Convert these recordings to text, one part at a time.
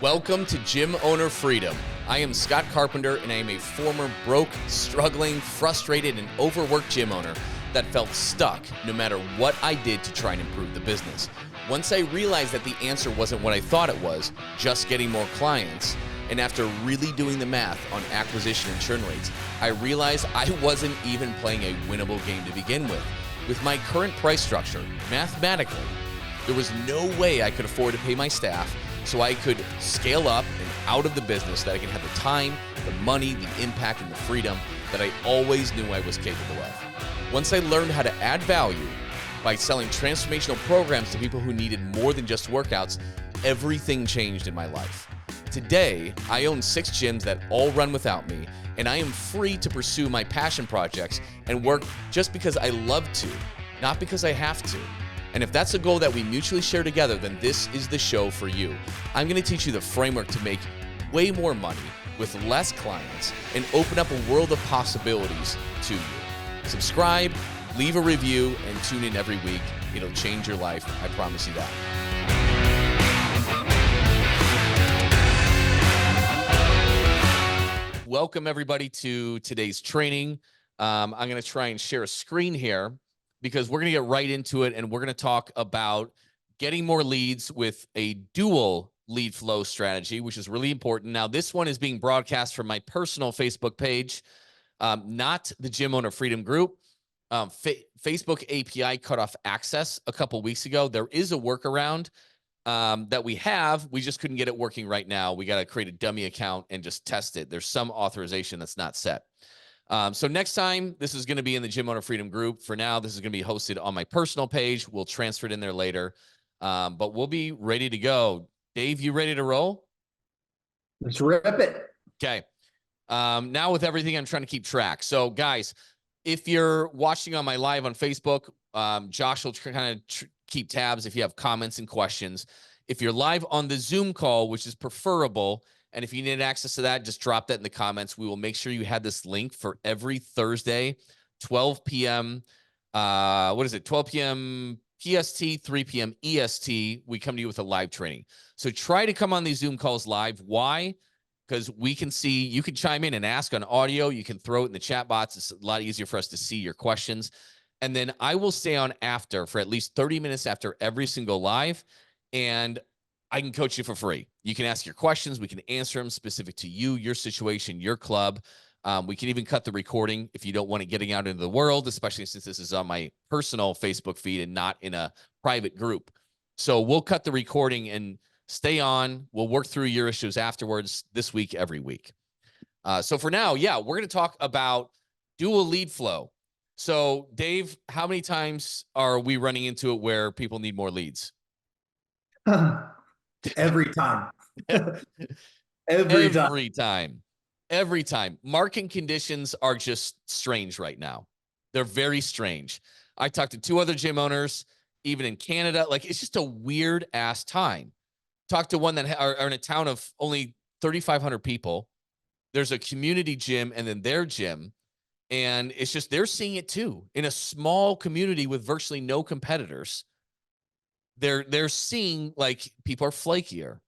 Welcome to Gym Owner Freedom. I am Scott Carpenter, and I am a former broke, struggling, frustrated, and overworked gym owner that felt stuck no matter what I did to try and improve the business. Once I realized that the answer wasn't what I thought it was, just getting more clients, and after really doing the math on acquisition and churn rates, I realized I wasn't even playing a winnable game to begin with. With my current price structure, mathematically, there was no way I could afford to pay my staff so I could scale up and out of the business, that I can have the time, the money, the impact, and the freedom that I always knew I was capable of. Once I learned how to add value by selling transformational programs to people who needed more than just workouts, everything changed in my life. Today, I own 6 gyms that all run without me, and I am free to pursue my passion projects and work just because I love to, not because I have to. And if that's a goal that we mutually share together, then this is the show for you. I'm going to teach you the framework to make way more money with less clients and open up a world of possibilities to you. Subscribe, leave a review, and tune in every week. It'll change your life. I promise you that. Welcome, everybody, to today's training. I'm going to try and share a screen here, because we're going to get right into it, and we're going to talk about getting more leads with a dual lead flow strategy, which is really important. Now, this one is being broadcast from my personal Facebook page, not the Gym Owner Freedom Group. Facebook API cut off access a couple weeks ago. There is a workaround that we have. We just couldn't get it working right now. We got to create a dummy account and just test it. There's some authorization that's not set. So next time, this is going to be in the Gym Owner Freedom Group. For now, this is going to be hosted on my personal page. We'll transfer it in there later, but we'll be ready to go. Dave, you ready to roll? Let's rip it. Okay. Now with everything, I'm trying to keep track. So guys, if you're watching on my live on Facebook, Josh will kind of keep tabs if you have comments and questions. If you're live on the Zoom call, which is preferable, and if you need access to that, just drop that in the comments. We will make sure you have this link for every Thursday, 12 p.m. 12 p.m. PST, 3 p.m. EST. We come to you with a live training. So try to come on these Zoom calls live. Why? Because we can see, you can chime in and ask on audio. You can throw it in the chat box. It's a lot easier for us to see your questions. And then I will stay on after for at least 30 minutes after every single live, and I can coach you for free. You can ask your questions. We can answer them specific to you, your situation, your club. We can even cut the recording if you don't want it getting out into the world, especially since this is on my personal Facebook feed and not in a private group. So we'll cut the recording and stay on. We'll work through your issues afterwards this week, every week. So for now, yeah, we're going to talk about dual lead flow. So Dave, how many times are we running into it where people need more leads? Every time. Every time. Market conditions are just strange right now. They're very strange. I talked to 2 other gym owners, even in Canada. Like, it's just a weird ass time. Talked to one that are in a town of only 3,500 people. There's a community gym and then their gym. And it's just, they're seeing it too. In a small community with virtually no competitors, they're seeing, like, people are flakier.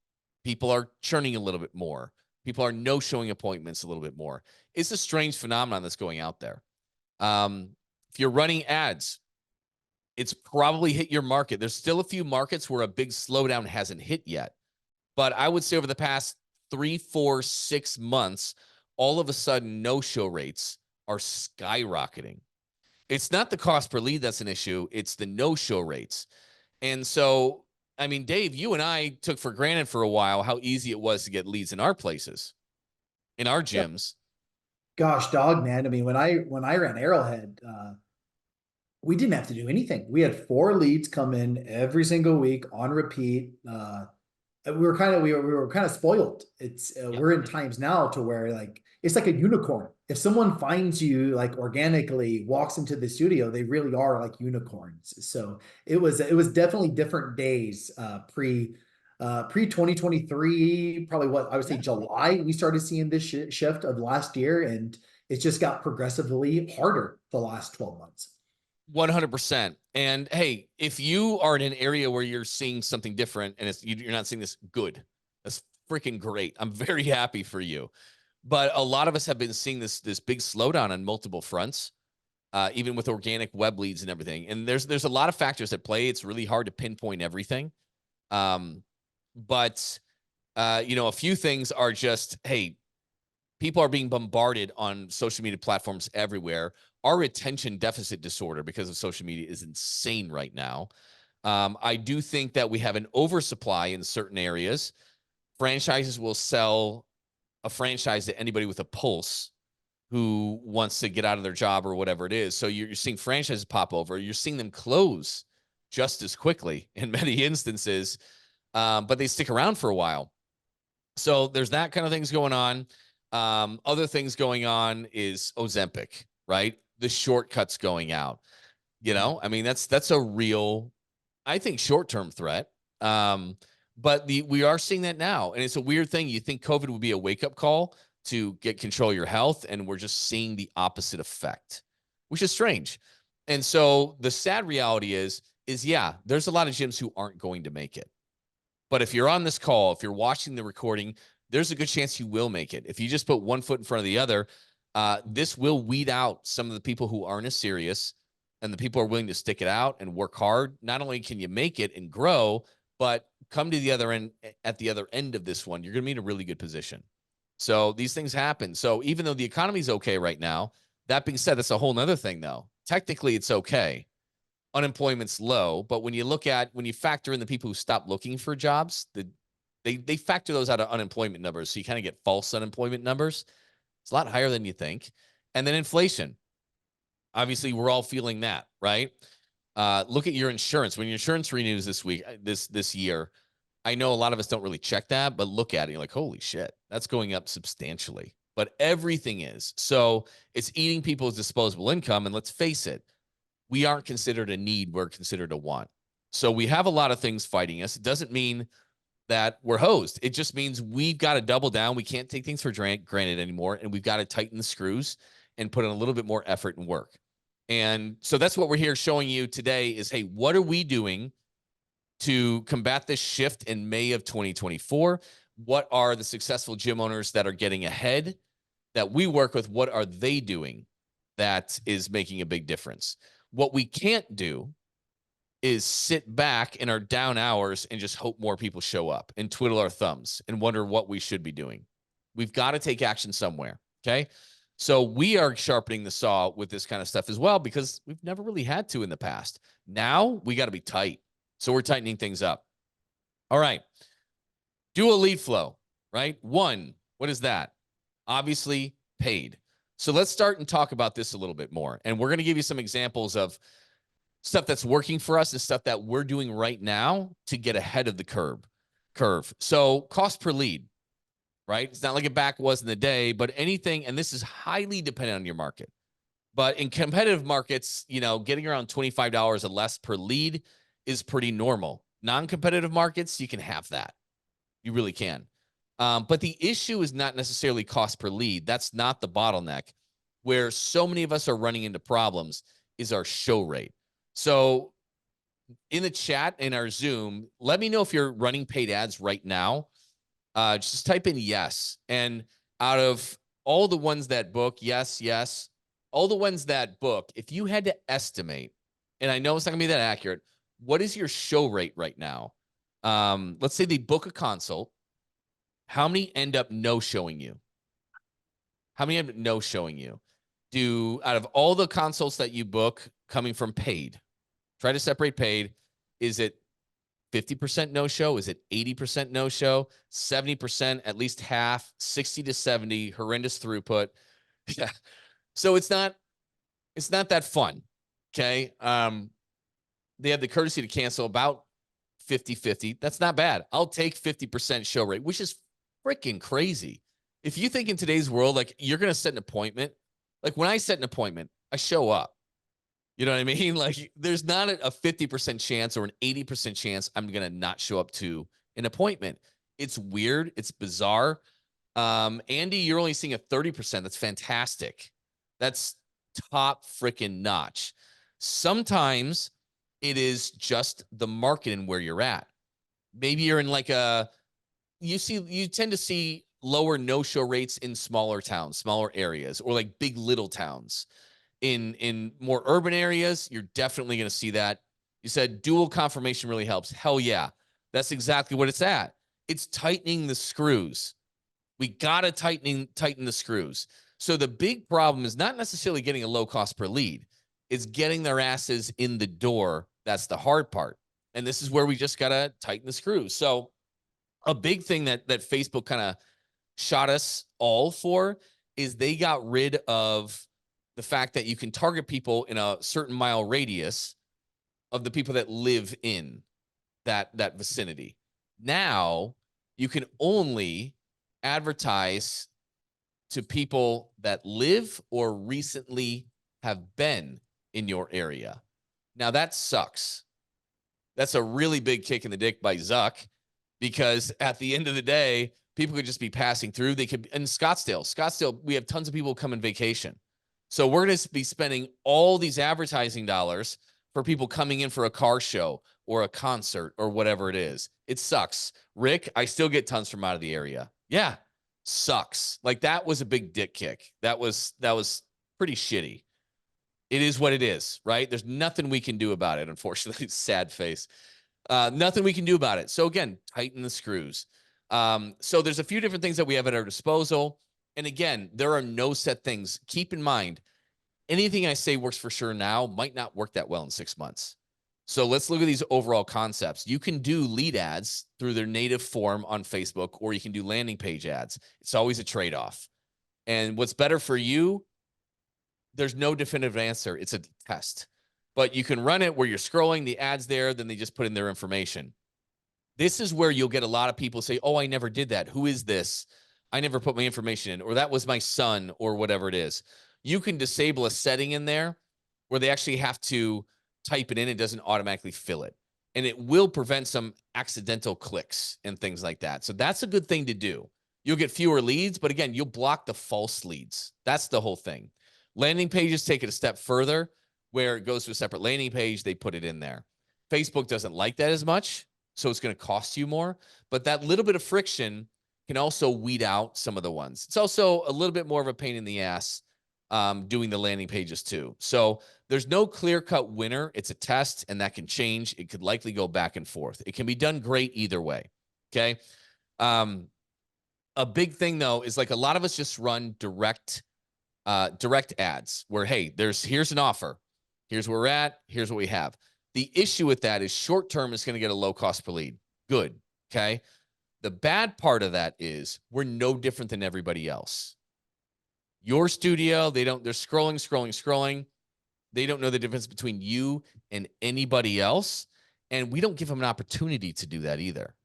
People are churning a little bit more. People are no-showing appointments a little bit more. It's a strange phenomenon that's going out there. If you're running ads, it's probably hit your market. There's still a few markets where a big slowdown hasn't hit yet. But I would say over the past 3, 4, 6 months, all of a sudden, no-show rates are skyrocketing. It's not the cost per lead that's an issue. It's the no-show rates. And so, I mean, Dave, you and I took for granted for a while how easy it was to get leads in our places, in our gyms. Gosh, dog, man. I mean, when I ran Arrowhead, we didn't have to do anything. We had 4 leads come in every single week on repeat. We were kind of spoiled. We're in times now to where, like, it's like a unicorn. If someone finds you, like, organically walks into the studio, they really are like unicorns. So it was definitely different days, pre 2023, probably what I would say July, we started seeing this shift of last year, and it just got progressively harder the last 12 months. 100%. And hey, if you are in an area where you're seeing something different and you're not seeing this, good, that's freaking great. I'm very happy for you. But a lot of us have been seeing this big slowdown on multiple fronts, even with organic web leads and everything. And there's a lot of factors at play. It's really hard to pinpoint everything. Um, but a few things are just, hey, people are being bombarded on social media platforms everywhere. Our attention deficit disorder because of social media is insane right now. I do think that we have an oversupply in certain areas. Franchises will sell a franchise to anybody with a pulse who wants to get out of their job or whatever it is. So you're seeing franchises pop over. You're seeing them close just as quickly in many instances, but they stick around for a while. So there's that kind of things going on. Other things going on is Ozempic, right? The shortcuts going out. I mean, that's a real, I think, short-term threat. But we are seeing that now, and it's a weird thing. You think COVID would be a wake-up call to get control of your health, and we're just seeing the opposite effect, which is strange. And so the sad reality is yeah, there's a lot of gyms who aren't going to make it. But if you're on this call, if you're watching the recording, there's a good chance you will make it. If you just put one foot in front of the other, this will weed out some of the people who aren't as serious, and the people are willing to stick it out and work hard. Not only can you make it and grow, but come to the other end. At the other end of this one, you're going to be in a really good position. So these things happen. So even though the economy's okay right now, that being said, that's a whole nother thing, though. Technically, it's okay. Unemployment's low, but when you factor in the people who stop looking for jobs, they factor those out of unemployment numbers. So you kind of get false unemployment numbers. It's a lot higher than you think. And then inflation. Obviously, we're all feeling that, right? Look at your insurance. When your insurance renews this year, I know a lot of us don't really check that, but look at it, you're like, holy shit, that's going up substantially. But everything is. So it's eating people's disposable income. And let's face it, we aren't considered a need, we're considered a want. So we have a lot of things fighting us. It doesn't mean that we're hosed. It just means we've got to double down. We can't take things for granted anymore, and we've got to tighten the screws and put in a little bit more effort and work. And so that's what we're here showing you today is, hey, what are we doing to combat this shift in May of 2024? What are the successful gym owners that are getting ahead that we work with? What are they doing that is making a big difference? What we can't do is sit back in our down hours and just hope more people show up and twiddle our thumbs and wonder what we should be doing. We've got to take action somewhere. Okay. So we are sharpening the saw with this kind of stuff as well, because we've never really had to in the past. Now we got to be tight. So we're tightening things up. All right. Do a lead flow, right? One, what is that? Obviously paid. So let's start and talk about this a little bit more. And we're going to give you some examples of stuff that's working for us and stuff that we're doing right now to get ahead of the curve. So cost per lead, right? It's not like it back was in the day, but anything, and this is highly dependent on your market. But in competitive markets, getting around $25 or less per lead is pretty normal. Non-competitive markets, you can have that. You really can. But the issue is not necessarily cost per lead. That's not the bottleneck. Where so many of us are running into problems is our show rate. So in the chat in our Zoom, let me know if you're running paid ads right now. Just type in yes. And out of all the ones that book, yes, all the ones that book, if you had to estimate, and I know it's not going to be that accurate, what is your show rate right now? Let's say they book a consult. How many end up no-showing you? How many end up no-showing you? Out of all the consults that you book coming from paid, try to separate paid. Is it 50% no-show? Is it 80% no-show? 70%, at least half, 60 to 70, horrendous throughput. Yeah. So it's not that fun. Okay. They have the courtesy to cancel about 50-50. That's not bad. I'll take 50% show rate, which is freaking crazy. If you think in today's world, like you're going to set an appointment, like when I set an appointment, I show up. You know what I mean? Like there's not a 50% chance or an 80% chance I'm going to not show up to an appointment. It's weird. It's bizarre. Andy, you're only seeing a 30%. That's fantastic. That's top freaking notch. Sometimes it is just the market and where you're at. Maybe you're in like a you tend to see lower no-show rates in smaller towns, smaller areas, or like big little towns. In more urban areas, you're definitely going to see that. You said dual confirmation really helps. Hell yeah. That's exactly what it's at. It's tightening the screws. We got to tighten the screws. So the big problem is not necessarily getting a low cost per lead. It's getting their asses in the door. That's the hard part. And this is where we just got to tighten the screws. So a big thing that Facebook kind of shot us all for is they got rid of the fact that you can target people in a certain mile radius of the people that live in that vicinity. Now you can only advertise to people that live or recently have been in your area. Now that sucks. That's a really big kick in the dick by Zuck, because at the end of the day, people could just be passing through. They could, in Scottsdale, we have tons of people coming vacation. So we're going to be spending all these advertising dollars for people coming in for a car show or a concert or whatever it is. It sucks. Rick, I still get tons from out of the area. Yeah, sucks. Like that was a big dick kick. That was pretty shitty. It is what it is, right? There's nothing we can do about it, unfortunately. Sad face. Nothing we can do about it. So again, tighten the screws. So there's a few different things that we have at our disposal. And again, there are no set things. Keep in mind, anything I say works for sure now might not work that well in 6 months. So let's look at these overall concepts. You can do lead ads through their native form on Facebook, or you can do landing page ads. It's always a trade-off. And what's better for you, there's no definitive answer. It's a test. But you can run it where you're scrolling, the ads there, then they just put in their information. This is where you'll get a lot of people say, oh, I never did that. Who is this? I never put my information in, or that was my son, or whatever it is. You can disable a setting in there where they actually have to type it in. It doesn't automatically fill it. And it will prevent some accidental clicks and things like that. So that's a good thing to do. You'll get fewer leads, but again, you'll block the false leads. That's the whole thing. Landing pages take it a step further, where it goes to a separate landing page. They put it in there. Facebook doesn't like that as much, so it's going to cost you more. But that little bit of friction can also weed out some of the ones. It's also a little bit more of a pain in the ass doing the landing pages too. So there's no clear-cut winner. It's a test, and that can change. It could likely go back and forth. It can be done great either way, okay? A big thing, though, is like a lot of us just run direct ads where, hey, here's an offer. Here's where we're at. Here's what we have. The issue with that is short-term is going to get a low cost per lead. Good, okay? The bad part of that is we're no different than everybody else. Your studio, they're scrolling. They don't know the difference between you and anybody else. And we don't give them an opportunity to do that either.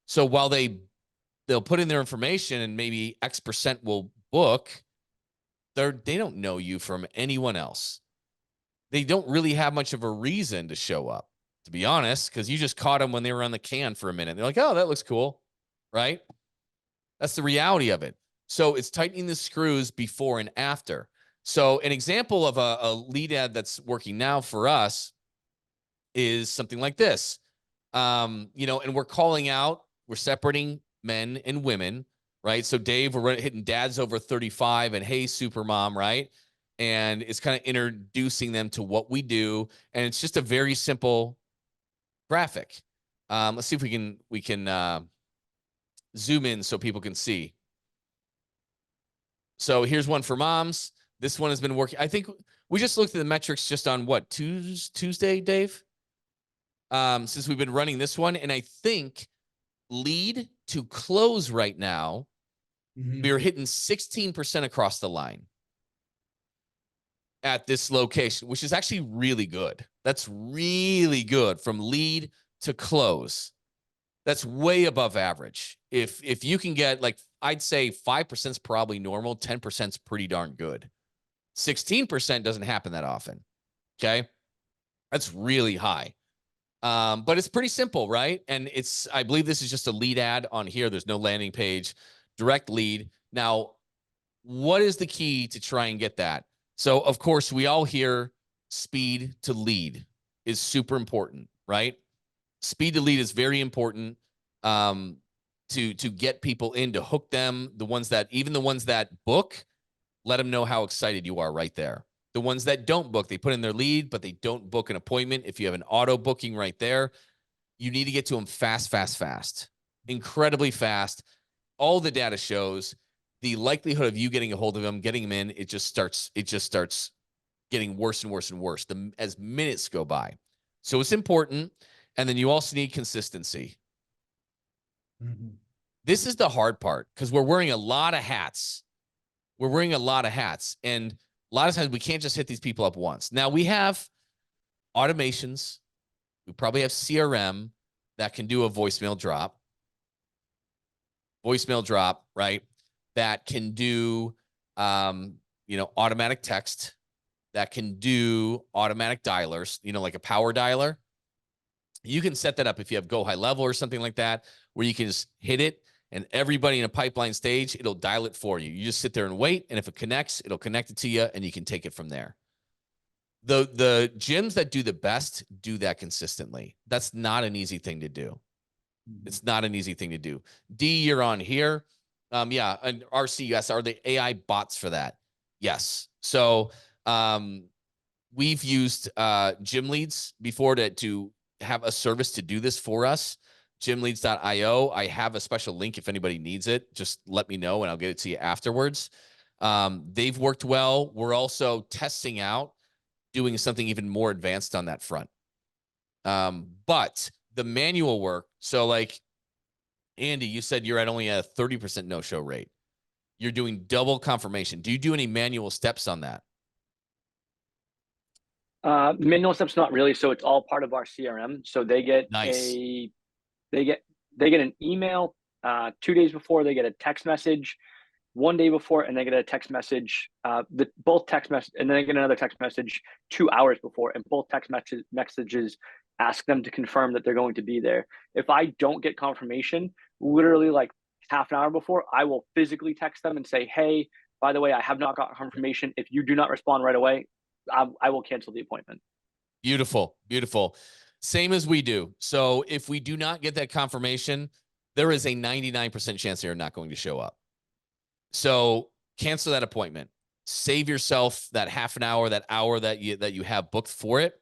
So while they'll put in their information and maybe X% will book, they don't know you from anyone else. They don't really have much of a reason to show up, to be honest, because you just caught them when they were on the can for a minute. They're like, oh, that looks cool, right? That's the reality of it. So it's tightening the screws before and after. So an example of a lead ad that's working now for us is something like this. And we're calling out, we're separating men and women, right? So Dave, we're hitting dads over 35 and hey, super mom, right? And it's kind of introducing them to what we do. And it's just a very simple graphic. Let's see if we can zoom in so people can see. So here's one for moms. This one has been working. I think we just looked at the metrics just on what, Tuesday, Dave? Since we've been running this one. And I think lead to close right now, we're hitting 16% across the line at this location, which is actually really good. That's really good from lead to close. That's way above average. If you can get, like, I'd say 5% is probably normal. 10% is pretty darn good. 16% doesn't happen that often. Okay. That's really high. But it's pretty simple, right? And I believe this is just a lead ad on here. There's no landing page, direct lead. Now, what is the key to try and get that? So, of course, we all hear speed to lead is super important, right? Speed to lead is very important. to get people in, to hook them. Even the ones that book, let them know how excited you are right there. The ones that don't book, they put in their lead, but they don't book an appointment. If you have an auto booking right there, you need to get to them fast, fast, fast, incredibly fast. All the data shows the likelihood of you getting a hold of them, getting them in, it just starts getting worse and worse and worse as minutes go by. So it's important. And then you also need consistency. Mm-hmm. This is the hard part because we're wearing a lot of hats. We're wearing a lot of hats. And a lot of times we can't just hit these people up once. Now we have automations. We probably have CRM that can do a voicemail drop, right? That can do, automatic text, that can do automatic dialers, like a power dialer. You can set that up if you have Go High Level or something like that, where you can just hit it and everybody in a pipeline stage, it'll dial it for you. You just sit there and wait. And if it connects, it'll connect it to you and you can take it from there. The gyms that do the best do that consistently. That's not an easy thing to do. It's not an easy thing to do. D, you're on here. Yeah, and RCUS, are the AI bots for that? Yes. So we've used gym leads before to have a service to do this for us. Gymleads.io. I have a special link if anybody needs it. Just let me know and I'll get it to you afterwards. They've worked well. We're also testing out doing something even more advanced on that front. But the manual work, so like Andy, you said you're at only a 30% no-show rate. You're doing double confirmation. Do you do any manual steps on that? Manual steps, not really. So it's all part of our CRM. So they get Nice. they get an email 2 days before, they get a text message 1 day before, and they get a text message, both text message, and then they get another text message 2 hours before, and both text messages ask them to confirm that they're going to be there. If I don't get confirmation, literally like half an hour before, I will physically text them and say, hey, by the way, I have not got confirmation. If you do not respond right away, I will cancel the appointment. Beautiful, beautiful. Same as we do. So if we do not get that confirmation, there is a 99% chance they're not going to show up. So cancel that appointment. Save yourself that half an hour, that hour that you have booked for it.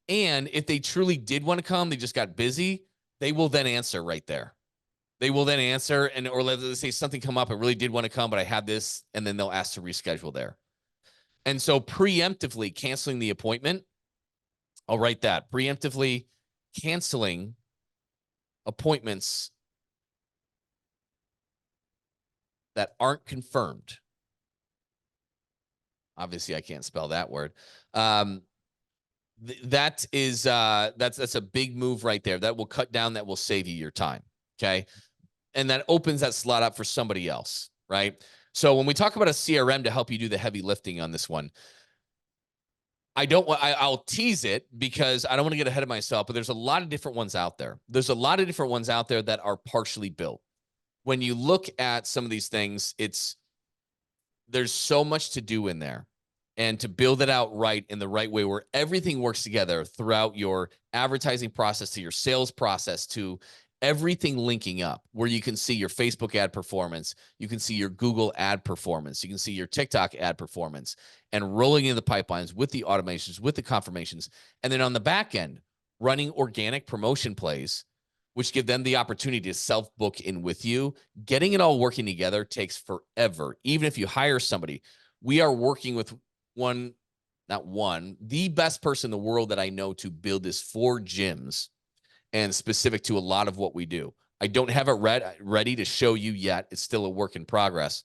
And if they truly did want to come, they just got busy, they will then answer right there. They will then answer, or let's say something come up, I really did want to come, but I had this, and then they'll ask to reschedule there. And so preemptively canceling the appointment, I'll write that. Preemptively canceling appointments that aren't confirmed. Obviously, I can't spell that word. That's a big move right there. That will cut down, that will save you your time. Okay. And that opens that slot up for somebody else, right? So when we talk about a CRM to help you do the heavy lifting on this one, I'll tease it because I don't want to get ahead of myself, but there's a lot of different ones out there. There's a lot of different ones out there that are partially built. When you look at some of these things, there's so much to do in there, and to build it out right in the right way where everything works together throughout your advertising process to your sales process to everything linking up, where you can see your Facebook ad performance, you can see your Google ad performance, you can see your TikTok ad performance, and rolling in the pipelines with the automations, with the confirmations. And then on the back end, running organic promotion plays, which give them the opportunity to self-book in with you. Getting it all working together takes forever. Even if you hire somebody, we are working with the best person in the world that I know to build this for gyms and specific to a lot of what we do. I don't have it ready to show you yet. It's still a work in progress,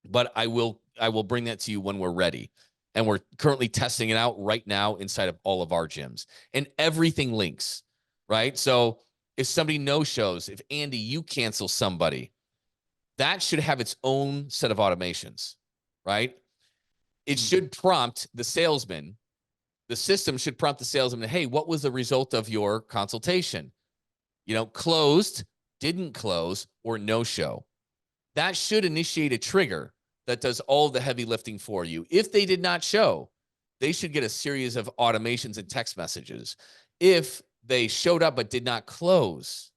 but I will bring that to you when we're ready. And we're currently testing it out right now inside of all of our gyms, and everything links, right? So if somebody no-shows, if Andy, you cancel somebody, that should have its own set of automations, right? It should prompt the salesman. The system should prompt the salesman, hey, what was the result of your consultation? Closed, didn't close, or no show. That should initiate a trigger that does all the heavy lifting for you. If they did not show, they should get a series of automations and text messages. If they showed up but did not close,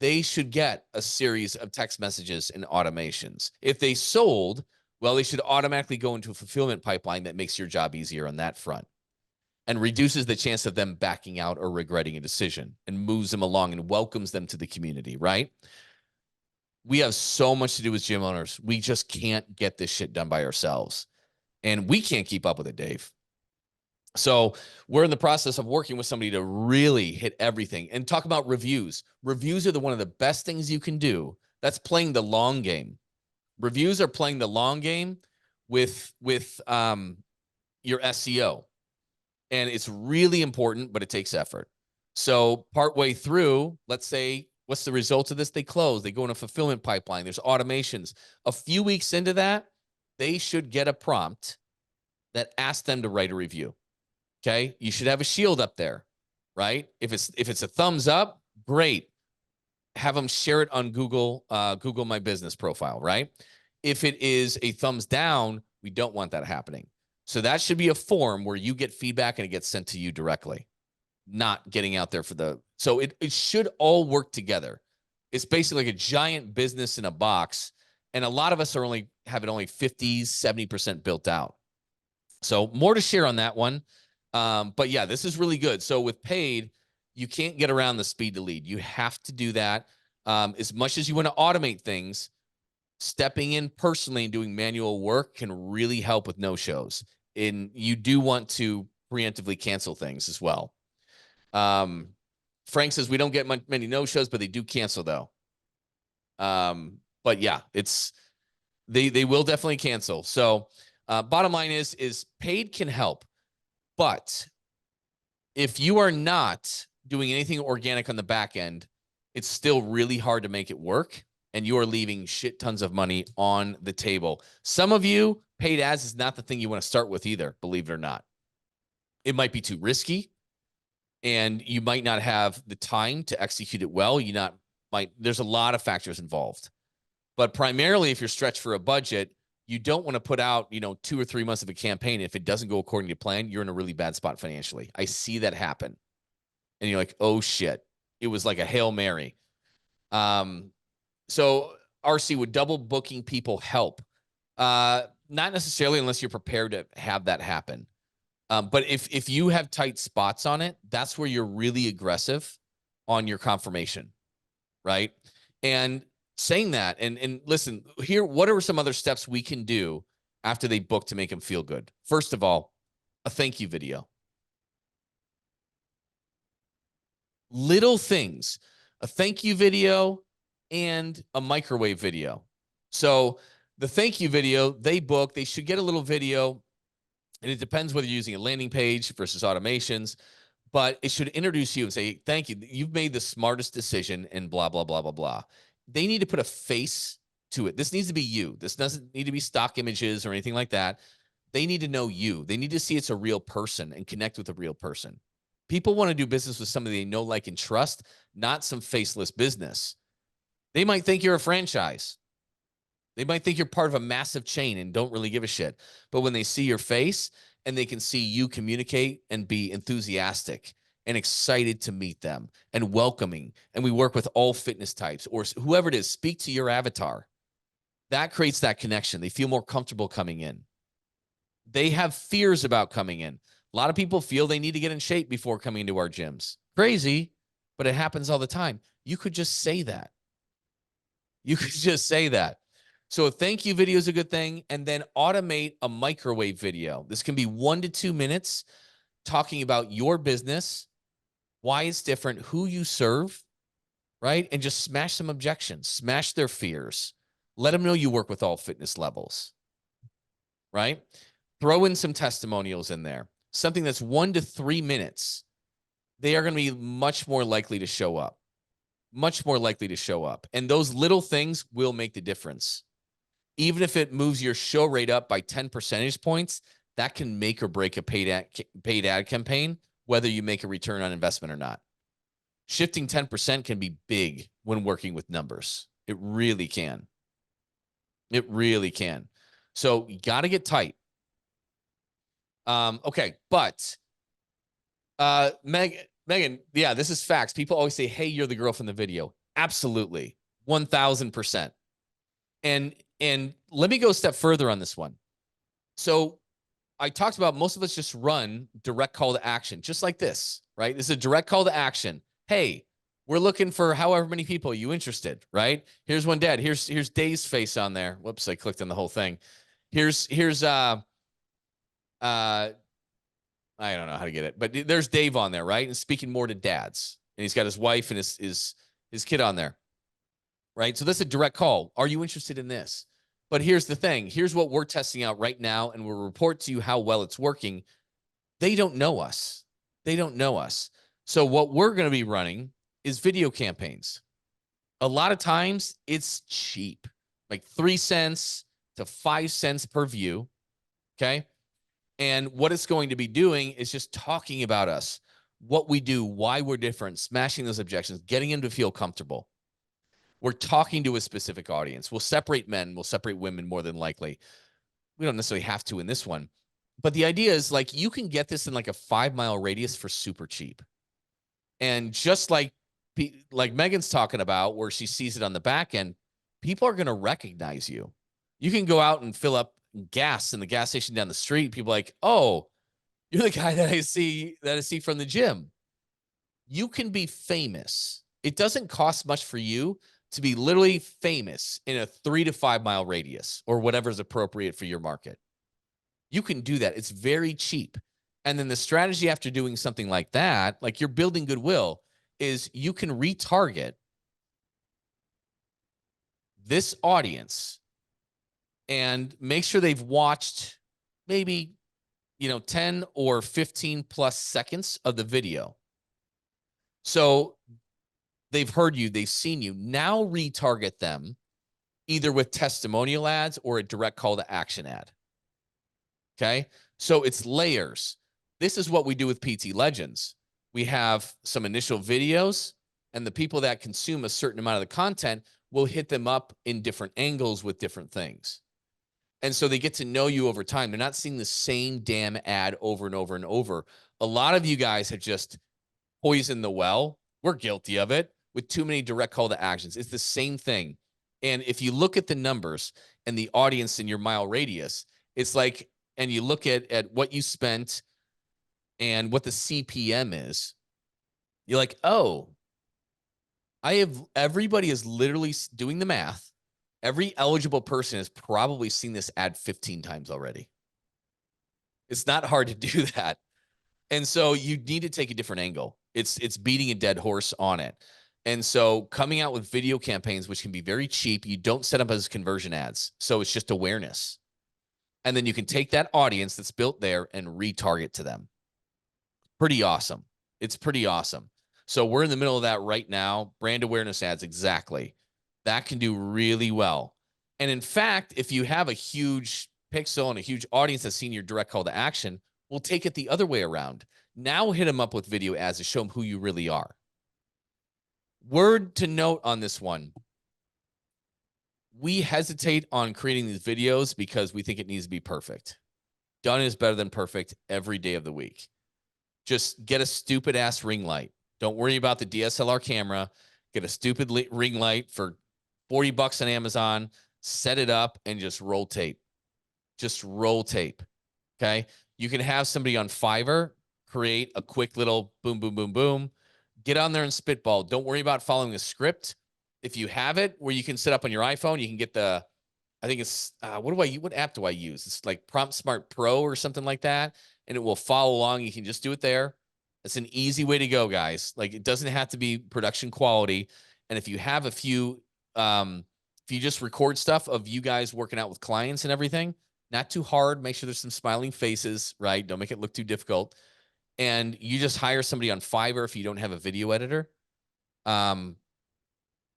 they should get a series of text messages and automations. If they sold, well, they should automatically go into a fulfillment pipeline that makes your job easier on that front and reduces the chance of them backing out or regretting a decision and moves them along and welcomes them to the community, right? We have so much to do with gym owners. We just can't get this shit done by ourselves. And we can't keep up with it, Dave. So we're in the process of working with somebody to really hit everything and talk about reviews. Reviews are one of the best things you can do. That's playing the long game. Reviews are playing the long game with your SEO. And it's really important, but it takes effort. So partway through, let's say, what's the result of this? They close. They go in a fulfillment pipeline. There's automations. A few weeks into that, they should get a prompt that asks them to write a review. Okay, you should have a shield up there, right? If it's a thumbs up, great. Have them share it on Google My Business profile, right? If it is a thumbs down, we don't want that happening. So that should be a form where you get feedback and it gets sent to you directly, not getting out there for the. So it should all work together. It's basically like a giant business in a box, and a lot of us are only 50, 70% built out. So more to share on that one. But yeah, this is really good. So with paid, you can't get around the speed to lead. You have to do that. As much as you want to automate things, stepping in personally and doing manual work can really help with no-shows. And you do want to preemptively cancel things as well. Frank says we don't get many no-shows, but they do cancel though. But yeah, they will definitely cancel. So bottom line is paid can help. But if you are not doing anything organic on the back end, it's still really hard to make it work. And you are leaving shit tons of money on the table. Some of you, paid ads is not the thing you want to start with either, believe it or not. It might be too risky, and you might not have the time to execute it well. There's a lot of factors involved. But primarily, if you're stretched for a budget, you don't want to put out, 2 or 3 months of a campaign. If it doesn't go according to plan, you're in a really bad spot financially. I see that happen. And you're like, oh shit. It was like a Hail Mary. So RC, would double booking people help? Not necessarily unless you're prepared to have that happen. But if you have tight spots on it, that's where you're really aggressive on your confirmation, right? And saying that, and listen, here, what are some other steps we can do after they book to make them feel good? First of all, a thank you video. Little things, a thank you video and a microwave video. So the thank you video, they should get a little video, and it depends whether you're using a landing page versus automations, but it should introduce you and say, thank you, you've made the smartest decision and blah, blah, blah, blah, blah. They need to put a face to it. This needs to be you. This doesn't need to be stock images or anything like that. They need to know you. They need to see it's a real person and connect with a real person. People want to do business with somebody they know, like, and trust, not some faceless business. They might think you're a franchise. They might think you're part of a massive chain and don't really give a shit. But when they see your face and they can see you communicate and be enthusiastic and excited to meet them and welcoming, and we work with all fitness types or whoever it is, speak to your avatar. That creates that connection. They feel more comfortable coming in. They have fears about coming in. A lot of people feel they need to get in shape before coming into our gyms. Crazy, but it happens all the time. You could just say that. You could just say that. So a thank you video is a good thing. And then automate a microwave video. This can be 1 to 2 minutes talking about your business, why it's different, who you serve, right? And just smash some objections, smash their fears. Let them know you work with all fitness levels, right? Throw in some testimonials in there, something that's 1 to 3 minutes. They are going to be much more likely to show up, much more likely to show up. And those little things will make the difference. Even if it moves your show rate up by 10 percentage points, that can make or break a paid ad campaign, whether you make a return on investment or not. Shifting 10% can be big when working with numbers. It really can. It really can. So you got to get tight. Okay, but Megan, yeah, this is facts. People always say, hey, you're the girl from the video. Absolutely. 1000%. And let me go a step further on this one. So I talked about most of us just run direct call to action, just like this, right? This is a direct call to action. Hey, we're looking for however many people. Are you interested, right? Here's one dead. Here's Dave's face on there. Whoops, I clicked on the whole thing. Here's I don't know how to get it, but there's Dave on there, right? And speaking more to dads, and he's got his wife and his kid on there, right? So that's a direct call. Are you interested in this? But here's the thing. Here's what we're testing out right now, and we'll report to you how well it's working. They don't know us. They don't know us. So what we're going to be running is video campaigns. A lot of times it's cheap, like 3 cents to 5 cents per view. Okay. And what it's going to be doing is just talking about us, what we do, why we're different, smashing those objections, getting them to feel comfortable. We're talking to a specific audience. We'll separate men, we'll separate women more than likely. We don't necessarily have to in this one. But the idea is like you can get this in like a 5-mile radius for super cheap. And just like Megan's talking about where she sees it on the back end, people are going to recognize you. You can go out and fill up gas in the gas station down the street. People are like, oh, you're the guy that I see from the gym. You can be famous. It doesn't cost much for you to be literally famous in a 3 to 5 mile radius or whatever is appropriate for your market. You can do that. It's very cheap. And then the strategy after doing something like that, like you're building goodwill, is you can retarget this audience and make sure they've watched maybe, 10 or 15 plus seconds of the video. So they've heard you, they've seen you. Now retarget them either with testimonial ads or a direct call to action ad. Okay. So it's layers. This is what we do with PT Legends. We have some initial videos, and the people that consume a certain amount of the content will hit them up in different angles with different things. And so they get to know you over time. They're not seeing the same damn ad over and over and over. A lot of you guys have just poisoned the well. We're guilty of it with too many direct call to actions. It's the same thing. And if you look at the numbers and the audience in your mile radius, it's like, and you look at what you spent and what the CPM is, you're like, oh, everybody is literally doing the math. Every eligible person has probably seen this ad 15 times already. It's not hard to do that. And so you need to take a different angle. It's beating a dead horse on it. And so coming out with video campaigns, which can be very cheap, you don't set up as conversion ads. So it's just awareness. And then you can take that audience that's built there and retarget to them. Pretty awesome. It's pretty awesome. So we're in the middle of that right now. Brand awareness ads, exactly. That can do really well. And in fact, if you have a huge pixel and a huge audience that's seen your direct call to action, we'll take it the other way around. Now hit them up with video ads to show them who you really are. Word to note on this one. We hesitate on creating these videos because we think it needs to be perfect. Done is better than perfect every day of the week. Just get a stupid ass ring light. Don't worry about the DSLR camera. Get a stupid ring light for $40 on Amazon, set it up, and just roll tape. Just roll tape. Okay. You can have somebody on Fiverr create a quick little boom, boom, boom, boom. Get on there and spitball. Don't worry about following a script. If you have it where you can set up on your iPhone, you can get the, I think it's, what app do I use? It's like Prompt Smart Pro or something like that. And it will follow along. You can just do it there. It's an easy way to go, guys. Like, it doesn't have to be production quality. And if you have a few, if you just record stuff of you guys working out with clients and everything, not too hard. Make sure there's some smiling faces, right? Don't make it look too difficult. And you just hire somebody on Fiverr if you don't have a video editor. And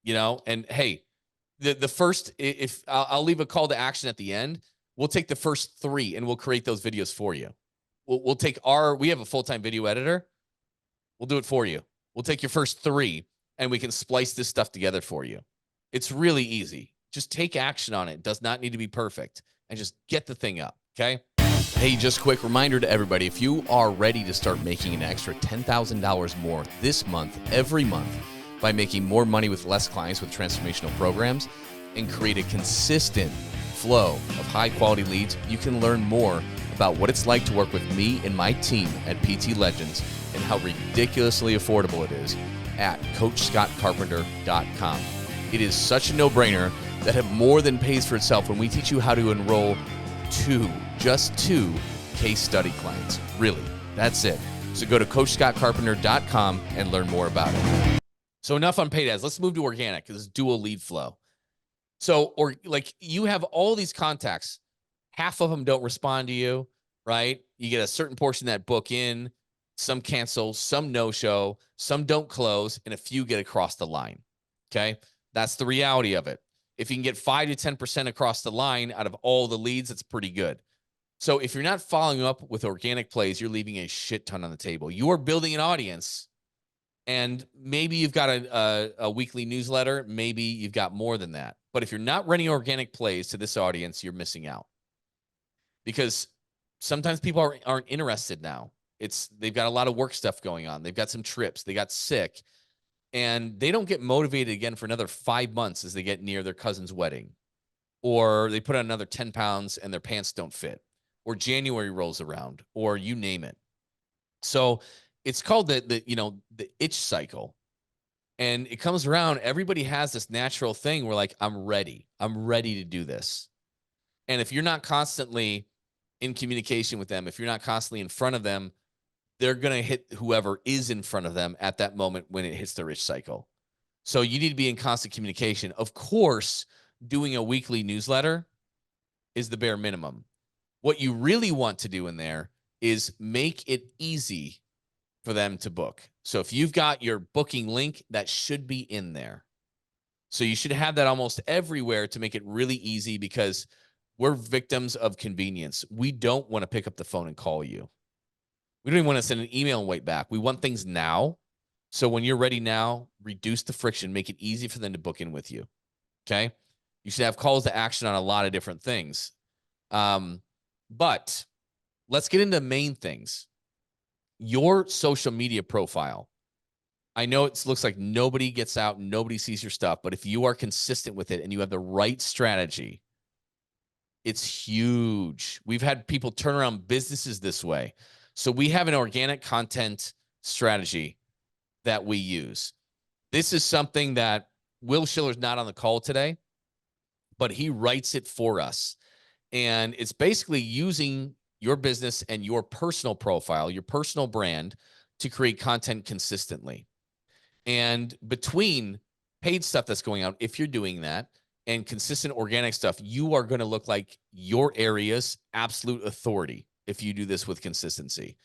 hey, the first, if I'll leave a call to action at the end, we'll take the first 3 and we'll create those videos for you. We'll take we have a full-time video editor. We'll do it for you. We'll take your first 3 and we can splice this stuff together for you. It's really easy. Just take action on it. It does not need to be perfect, and just get the thing up. Okay. Hey, just quick reminder to everybody. If you are ready to start making an extra $10,000 more this month, every month, by making more money with less clients with transformational programs and create a consistent flow of high-quality leads, you can learn more about what it's like to work with me and my team at PT Legends and how ridiculously affordable it is at CoachScottCarpenter.com. It is such a no-brainer that have more than pays for itself when we teach you how to enroll just two case study clients. Really, that's it. So go to CoachScottCarpenter.com and learn more about it. So enough on paid ads. Let's move to organic, this dual lead flow. So, or like you have all these contacts, half of them don't respond to you, right? You get a certain portion that book in, some cancel, some no-show, some don't close, and a few get across the line. Okay. That's the reality of it. If you can get 5 to 10% across the line out of all the leads, that's pretty good. So if you're not following up with organic plays, you're leaving a shit ton on the table. You are building an audience, and maybe you've got a weekly newsletter. Maybe you've got more than that. But if you're not running organic plays to this audience, you're missing out. Because sometimes people aren't interested now. They've got a lot of work stuff going on. They've got some trips. They got sick. And they don't get motivated again for another 5 months as they get near their cousin's wedding. Or they put on another 10 pounds and their pants don't fit. Or January rolls around, or you name it. So it's called the itch cycle. And it comes around, everybody has this natural thing where like, I'm ready to do this. And if you're not constantly in communication with them, if you're not constantly in front of them, they're going to hit whoever is in front of them at that moment when it hits their itch cycle. So you need to be in constant communication. Of course, doing a weekly newsletter is the bare minimum. What you really want to do in there is make it easy for them to book. So if you've got your booking link, that should be in there. So you should have that almost everywhere to make it really easy, because we're victims of convenience. We don't want to pick up the phone and call you. We don't even want to send an email and wait back. We want things now. So when you're ready now, reduce the friction, make it easy for them to book in with you. Okay. You should have calls to action on a lot of different things. But let's get into main things. Your social media profile. I know it looks like nobody gets out, nobody sees your stuff, but if you are consistent with it and you have the right strategy, it's huge. We've had people turn around businesses this way. So we have an organic content strategy that we use. This is something that Will Schiller's not on the call today, but he writes it for us. And it's basically using your business and your personal profile, your personal brand, to create content consistently. And between paid stuff that's going out, if you're doing that, and consistent organic stuff, you are going to look like your area's absolute authority if you do this with consistency.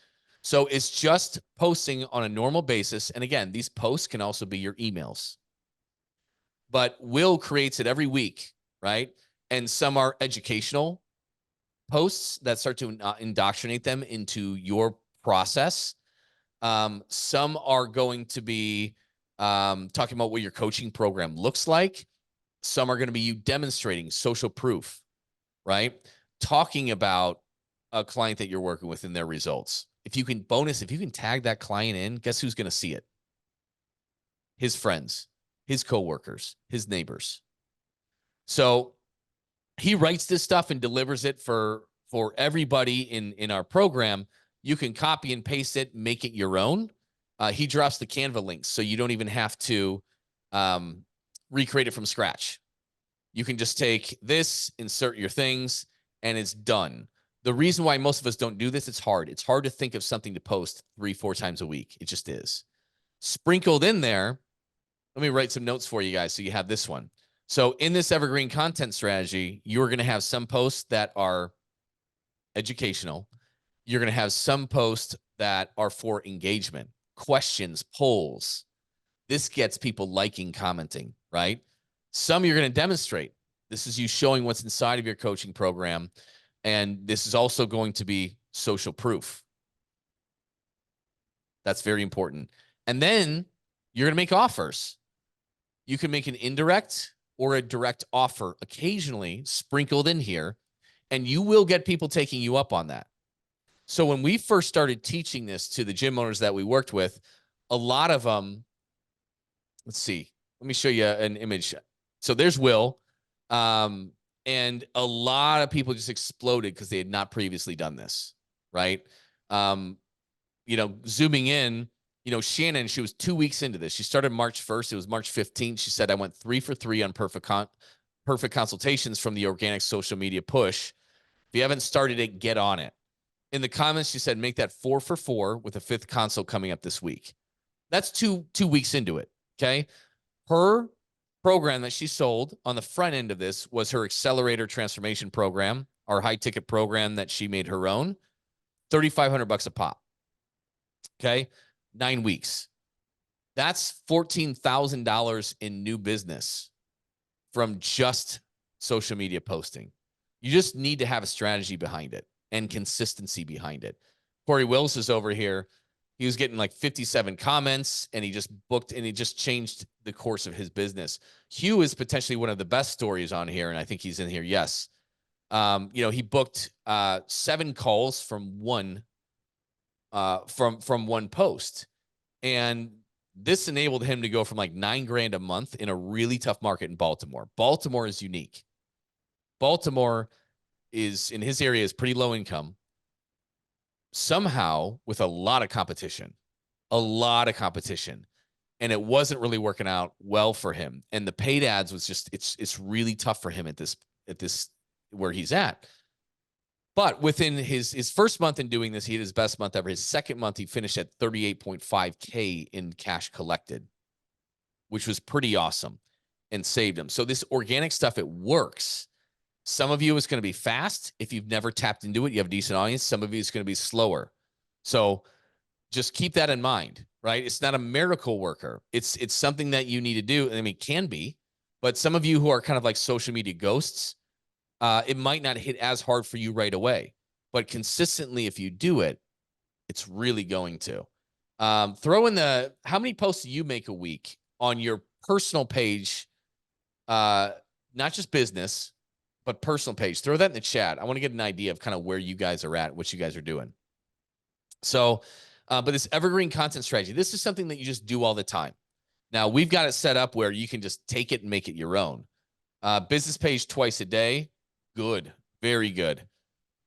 So it's just posting on a normal basis. And again, these posts can also be your emails. But Will creates it every week, right? And some are educational posts that start to indoctrinate them into your process. Some are going to be talking about what your coaching program looks like. Some are going to be you demonstrating social proof, right? Talking about a client that you're working with and their results. If you can tag that client in, guess who's going to see it? His friends, his coworkers, his neighbors. So he writes this stuff and delivers it for everybody in our program. You can copy and paste it, make it your own. He drops the Canva links, so you don't even have to recreate it from scratch. You can just take this, insert your things, and it's done. The reason why most of us don't do this, it's hard. It's hard to think of something to post 3-4 times a week. It just is. Sprinkled in there, let me write some notes for you guys so you have this one. So in this evergreen content strategy, you're going to have some posts that are educational. You're going to have some posts that are for engagement, questions, polls. This gets people liking, commenting, right? Some you're going to demonstrate. This is you showing what's inside of your coaching program. And this is also going to be social proof. That's very important. And then you're going to make offers. You can make an indirect or a direct offer occasionally sprinkled in here, and you will get people taking you up on that. So when we first started teaching this to the gym owners that we worked with, a lot of them let's see. Let me show you an image. So there's Will. And a lot of people just exploded because they had not previously done this, right? Zooming in, Shannon, she was 2 weeks into this. She started March 1st. It was March 15th. She said, I went 3 for 3 on perfect consultations from the organic social media push. If you haven't started it, get on it. In the comments, she said, make that 4 for 4 with a 5th consult coming up this week. That's two weeks into it. Okay. Her program that she sold on the front end of this was her accelerator transformation program, our high ticket program that she made her own, $3,500 a pop. Okay. 9 weeks. That's $14,000 in new business from just social media posting. You just need to have a strategy behind it and consistency behind it. Corey Wills is over here. He was getting like 57 comments and he just booked and he just changed the course of his business. Hugh is potentially one of the best stories on here. And I think he's in here. Yes. He booked 7 calls from one post. And this enabled him to go from like $9,000 a month in a really tough market in Baltimore. Baltimore is unique. Baltimore is, in his area, is pretty low income. Somehow with a lot of competition. And it wasn't really working out well for him. And the paid ads was just, it's really tough for him at this where he's at. But within his first month in doing this, he had his best month ever. His second month, he finished at 38.5K in cash collected, which was pretty awesome and saved him. So this organic stuff, it works. Some of you is going to be fast. If you've never tapped into it, you have a decent audience. Some of you is going to be slower. So just keep that in mind, right? It's not a miracle worker. It's something that you need to do. I mean, it can be, but some of you who are kind of like social media ghosts, it might not hit as hard for you right away, but consistently, if you do it, it's really going to. Throw in how many posts do you make a week on your personal page? Not just business, but personal page. Throw that in the chat. I want to get an idea of kind of where you guys are at, what you guys are doing. So, but this evergreen content strategy, this is something that you just do all the time. Now we've got it set up where you can just take it and make it your own. Business page twice a day. Good. Very good.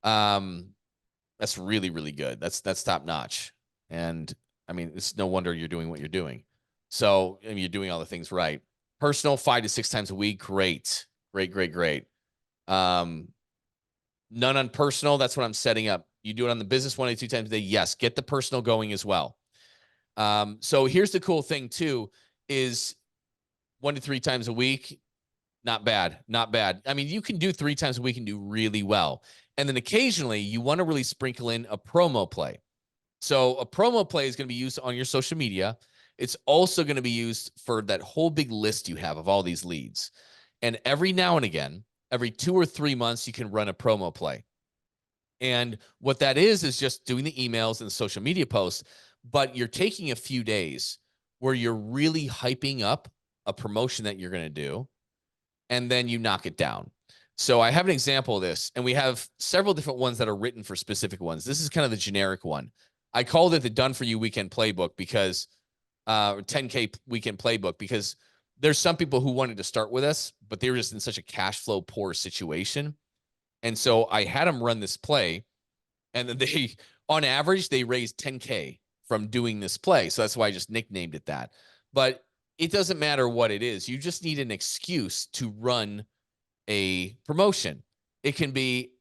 That's really, really good. That's top notch. And I mean, it's no wonder you're doing what you're doing. So I mean, you're doing all the things right. Personal 5 to 6 times a week. Great. None on personal. That's what I'm setting up. You do it on the business 1 to 2 times a day. Yes. Get the personal going as well. So here's the cool thing too, is 1 to 3 times a week. Not bad. I mean, you can do 3 times a week and do really well. And then occasionally you want to really sprinkle in a promo play. So a promo play is going to be used on your social media. It's also going to be used for that whole big list you have of all these leads. And every now and again, every 2 or 3 months, you can run a promo play. And what that is just doing the emails and the social media posts, but you're taking a few days where you're really hyping up a promotion that you're going to do, and then you knock it down. So I have an example of this, and we have several different ones that are written for specific ones. This is kind of the generic one. I called it the Done For You Weekend Playbook because 10K Weekend Playbook, because there's some people who wanted to start with us, but they were just in such a cash flow poor situation. And so I had them run this play, and then they, on average, they raised 10K from doing this play. So that's why I just nicknamed it that. But it doesn't matter what it is. You just need an excuse to run a promotion. It can be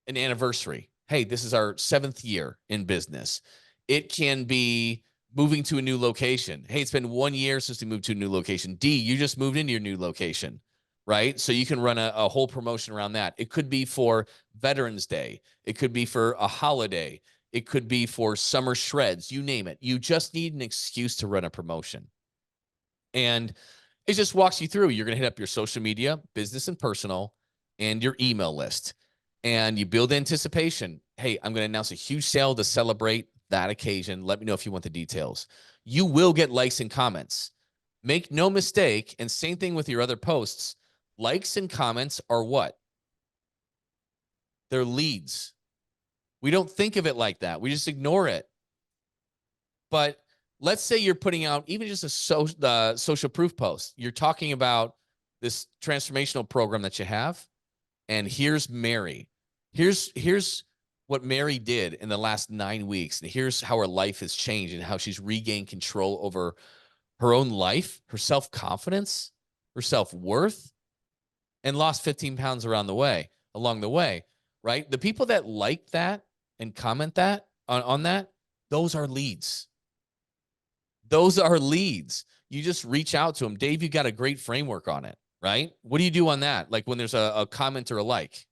an anniversary. Hey, this is our 7th year in business. It can be moving to a new location. Hey, it's been 1 year since we moved to a new location. D, you just moved into your new location, right? So you can run a whole promotion around that. It could be for Veterans Day. It could be for a holiday. It could be for summer shreds. You name it. You just need an excuse to run a promotion. And it just walks you through. You're going to hit up your social media, business and personal, and your email list. And you build anticipation. Hey, I'm going to announce a huge sale to celebrate that occasion. Let me know if you want the details. You will get likes and comments. Make no mistake, and same thing with your other posts. Likes and comments are what? They're leads. We don't think of it like that. We just ignore it. But let's say you're putting out even just the social proof post. You're talking about this transformational program that you have, and here's Mary. Here's what Mary did in the last 9 weeks, and here's how her life has changed and how she's regained control over her own life, her self-confidence, her self-worth, and lost 15 pounds along the way, right? The people that like that and comment that on that, those are leads. Those are leads. You just reach out to them. Dave, you got a great framework on it, right? What do you do on that? Like when there's a comment or a like?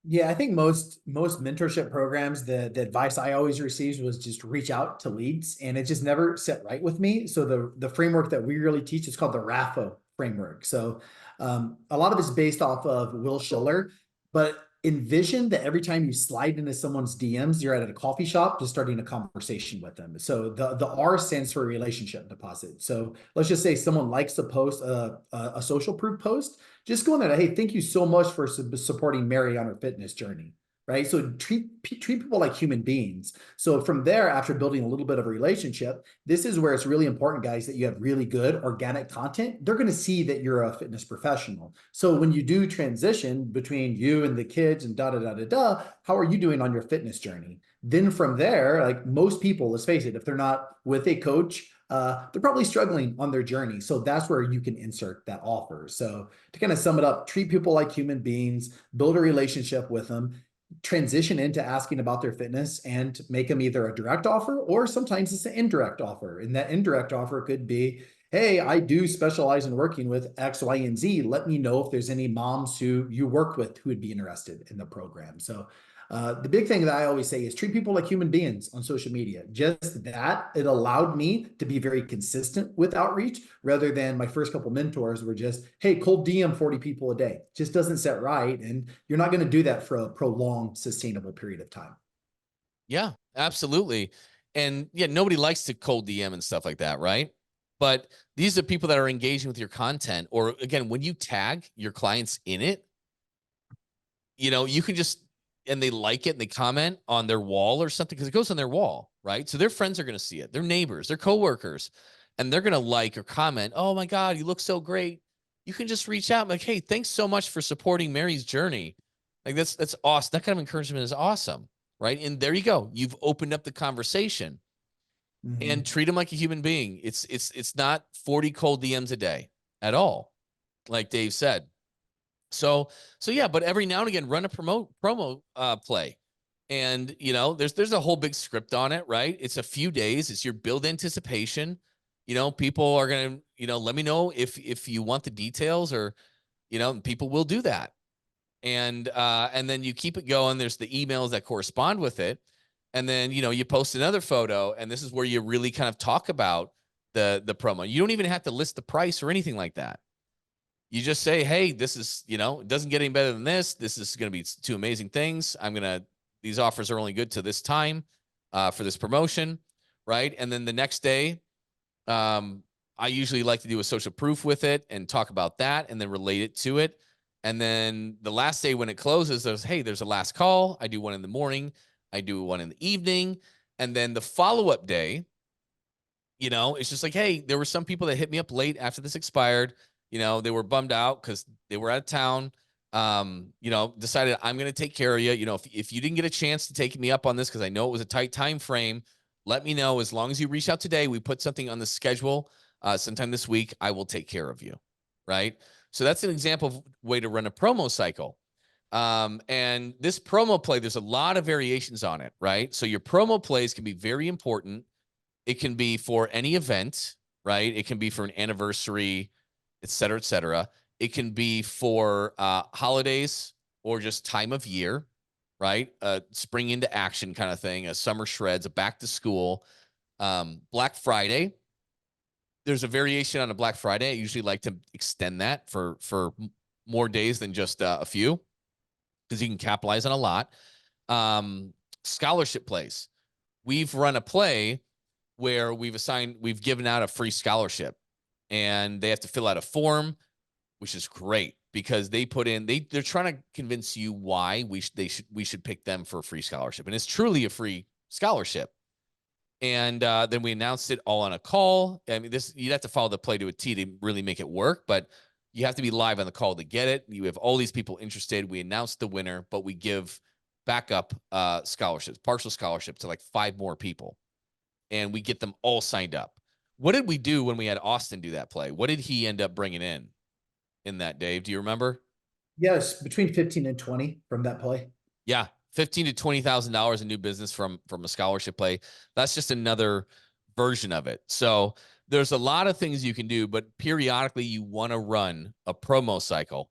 Yeah, I think most mentorship programs, the advice I always received was just reach out to leads, and it just never set right with me. So the framework that we really teach is called the RAFO framework. So a lot of it's based off of Will Schiller, but envision that every time you slide into someone's DMs, you're at a coffee shop just starting a conversation with them. So the R stands for relationship deposit. So let's just say someone likes to post a social proof post. Just go in there. Hey, thank you so much for supporting Mary on her fitness journey. Right. So treat people like human beings. So from there, after building a little bit of a relationship, this is where it's really important, guys, that you have really good organic content. They're going to see that you're a fitness professional. So when you do transition between you and the kids and how are you doing on your fitness journey? Then from there, like most people, let's face it, if they're not with a coach, they're probably struggling on their journey. So that's where you can insert that offer. So to kind of sum it up, treat people like human beings, build a relationship with them, transition into asking about their fitness, and make them either a direct offer or sometimes it's an indirect offer. And that indirect offer could be, hey, I do specialize in working with X, Y, and Z. Let me know if there's any moms who you work with who would be interested in the program. So the big thing that I always say is treat people like human beings on social media. Just that, it allowed me to be very consistent with outreach rather than my first couple mentors were just, hey, cold DM 40 people a day. Just doesn't set right. And you're not going to do that for a prolonged, sustainable period of time. Yeah, absolutely. And yeah, nobody likes to cold DM and stuff like that, right? But these are people that are engaging with your content. Or again, when you tag your clients in it, you can just, and they like it and they comment on their wall or something because it goes on their wall, right? So their friends are going to see it, their neighbors, their coworkers, and they're going to like or comment, oh my God, you look so great. You can just reach out and like, hey, thanks so much for supporting Mary's journey. Like that's awesome. That kind of encouragement is awesome, right? And there you go. You've opened up the conversation and treat them like a human being. It's not 40 cold DMs a day at all, like Dave said. So yeah, but every now and again, run a promo play. And there's a whole big script on it, right? It's a few days, it's your build anticipation. People are gonna, let me know if you want the details, or people will do that. And then you keep it going. There's the emails that correspond with it. And then you post another photo, and this is where you really kind of talk about the promo. You don't even have to list the price or anything like that. You just say, hey, this is, it doesn't get any better than this. This is going to be two amazing things. These offers are only good to this time for this promotion, right? And then the next day, I usually like to do a social proof with it and talk about that and then relate it to it. And then the last day when it closes, there's a last call. I do one in the morning. I do one in the evening. And then the follow-up day, it's just like, hey, there were some people that hit me up late after this expired. They were bummed out because they were out of town. Decided I'm going to take care of you. If you didn't get a chance to take me up on this, because I know it was a tight time frame, let me know. As long as you reach out today, we put something on the schedule sometime this week, I will take care of you. Right. So that's an example of way to run a promo cycle. And this promo play, there's a lot of variations on it, right? So your promo plays can be very important. It can be for any event, right? It can be for an anniversary, et cetera, et cetera. It can be for holidays or just time of year, right? Spring into action kind of thing, a summer shreds, a back to school, Black Friday. There's a variation on a Black Friday. I usually like to extend that for more days than just a few, because you can capitalize on a lot. Scholarship plays. We've run a play where we've given out a free scholarship, and they have to fill out a form, which is great because they're trying to convince you why we should pick them for a free scholarship. And it's truly a free scholarship. And then we announced it all on a call. I mean, you'd have to follow the play to a T to really make it work, but you have to be live on the call to get it. You have all these people interested. We announced the winner, but we give backup scholarships, partial scholarships to like 5 more people, and we get them all signed up. What did we do when we had Austin do that play? What did he end up bringing in that, Dave? Do you remember? Yes, between 15 and 20 from that play. Yeah, $15,000 to $20,000 in new business from a scholarship play. That's just another version of it. So there's a lot of things you can do, but periodically you want to run a promo cycle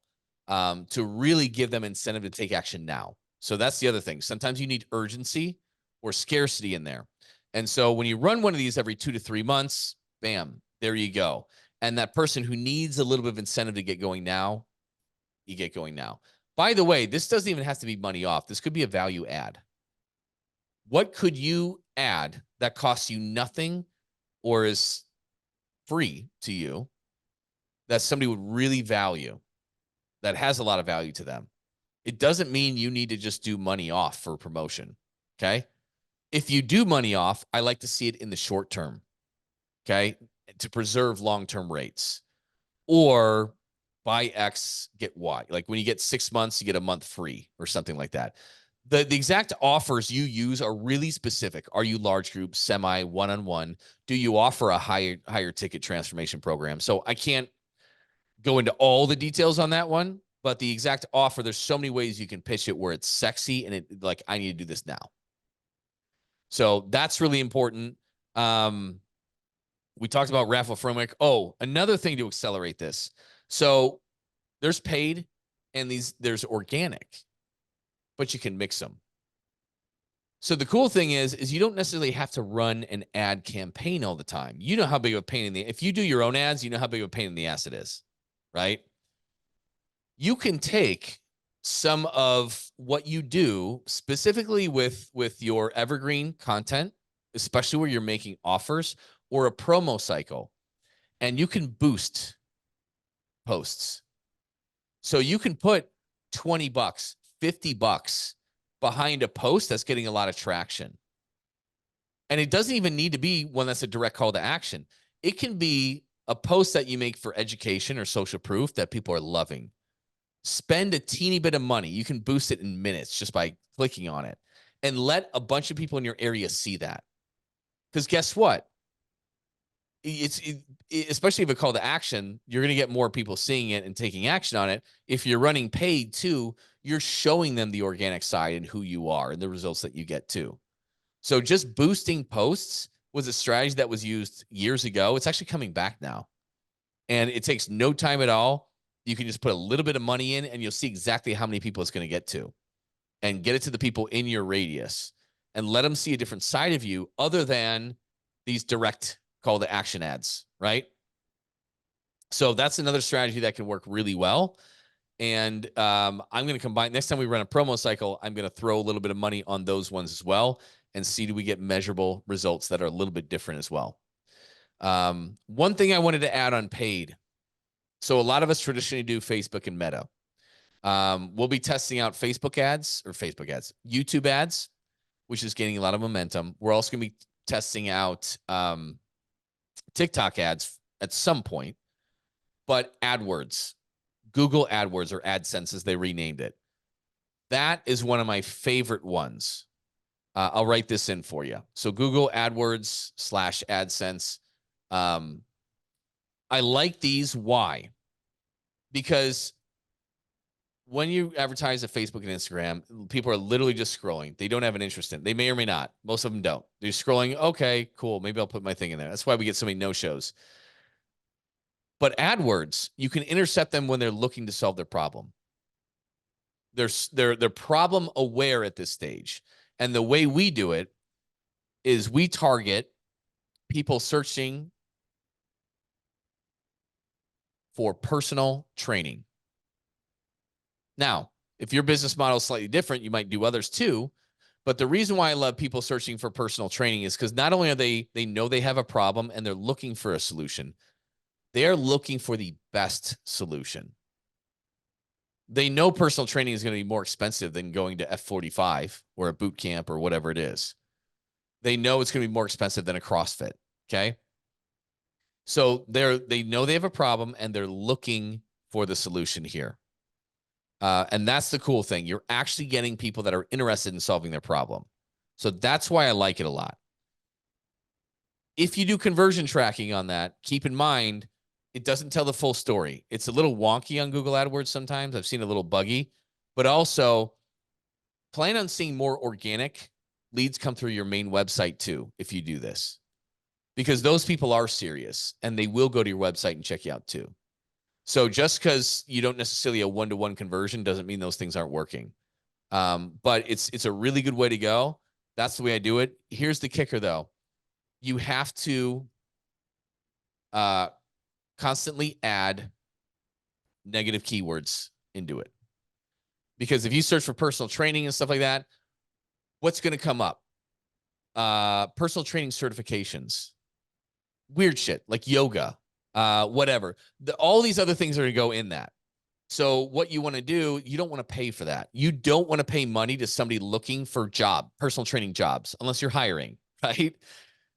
to really give them incentive to take action now. So that's the other thing. Sometimes you need urgency or scarcity in there. And so when you run one of these every 2 to 3 months, bam, there you go. And that person who needs a little bit of incentive to get going now, you get going now. By the way, this doesn't even have to be money off. This could be a value add. What could you add that costs you nothing or is free to you that somebody would really value, that has a lot of value to them? It doesn't mean you need to just do money off for promotion, okay? If you do money off, I like to see it in the short term, okay, to preserve long-term rates. Or buy X, get Y. Like when you get 6 months, you get a month free or something like that. The exact offers you use are really specific. Are you large group, semi, one-on-one? Do you offer a higher ticket transformation program? So I can't go into all the details on that one, but the exact offer, there's so many ways you can pitch it where it's sexy and it like, I need to do this now. So that's really important. We talked about raffle framework. Oh, another thing to accelerate this. So there's paid and there's organic, but you can mix them. So the cool thing is you don't necessarily have to run an ad campaign all the time. You know how big of a pain in the, if you do your own ads, you know how big of a pain in the ass it is, right? You can take some of what you do specifically with your evergreen content, especially where you're making offers or a promo cycle, and you can boost posts. So you can put $20, $50 behind a post that's getting a lot of traction. And it doesn't even need to be one that's a direct call to action. It can be a post that you make for education or social proof that people are loving. Spend a teeny bit of money. You can boost it in minutes just by clicking on it and let a bunch of people in your area see that. Because guess what? Especially if a call to action, you're going to get more people seeing it and taking action on it. If you're running paid too, you're showing them the organic side and who you are and the results that you get too. So just boosting posts was a strategy that was used years ago. It's actually coming back now. And it takes no time at all. You can just put a little bit of money in and you'll see exactly how many people it's going to get to and get it to the people in your radius and let them see a different side of you other than these direct call to action ads, right? So that's another strategy that can work really well. And I'm going to combine, next time we run a promo cycle, I'm going to throw a little bit of money on those ones as well and see do we get measurable results that are a little bit different as well. One thing I wanted to add on paid. So a lot of us traditionally do Facebook and Meta. We'll be testing out YouTube ads, which is gaining a lot of momentum. We're also going to be testing out TikTok ads at some point, but AdWords, Google AdWords or AdSense as they renamed it. That is one of my favorite ones. I'll write this in for you. So Google AdWords / AdSense. I like these. Why? Because when you advertise at Facebook and Instagram, people are literally just scrolling. They don't have an interest in it. They may or may not. Most of them don't. They're scrolling. Okay, cool. Maybe I'll put my thing in there. That's why we get so many no-shows. But AdWords, you can intercept them when they're looking to solve their problem. They're problem aware at this stage. And the way we do it is we target people searching for personal training. Now, if your business model is slightly different, you might do others too. But the reason why I love people searching for personal training is because not only are they know they have a problem and they're looking for a solution, they're looking for the best solution. They know personal training is going to be more expensive than going to F45 or a boot camp or whatever it is. They know it's going to be more expensive than a CrossFit. Okay. So they know they have a problem and they're looking for the solution here. And that's the cool thing. You're actually getting people that are interested in solving their problem. So that's why I like it a lot. If you do conversion tracking on that, keep in mind, it doesn't tell the full story. It's a little wonky on Google AdWords sometimes. I've seen a little buggy, but also plan on seeing more organic leads come through your main website too, if you do this, because those people are serious and they will go to your website and check you out too. So just because you don't necessarily a one-to-one conversion doesn't mean those things aren't working. But it's a really good way to go. That's the way I do it. Here's the kicker though. You have to constantly add negative keywords into it. Because if you search for personal training and stuff like that, what's going to come up? Personal training certifications, weird shit like yoga, whatever. All these other things are going to go in that. So what you want to do, you don't want to pay for that. You don't want to pay money to somebody looking for personal training jobs, unless you're hiring, right?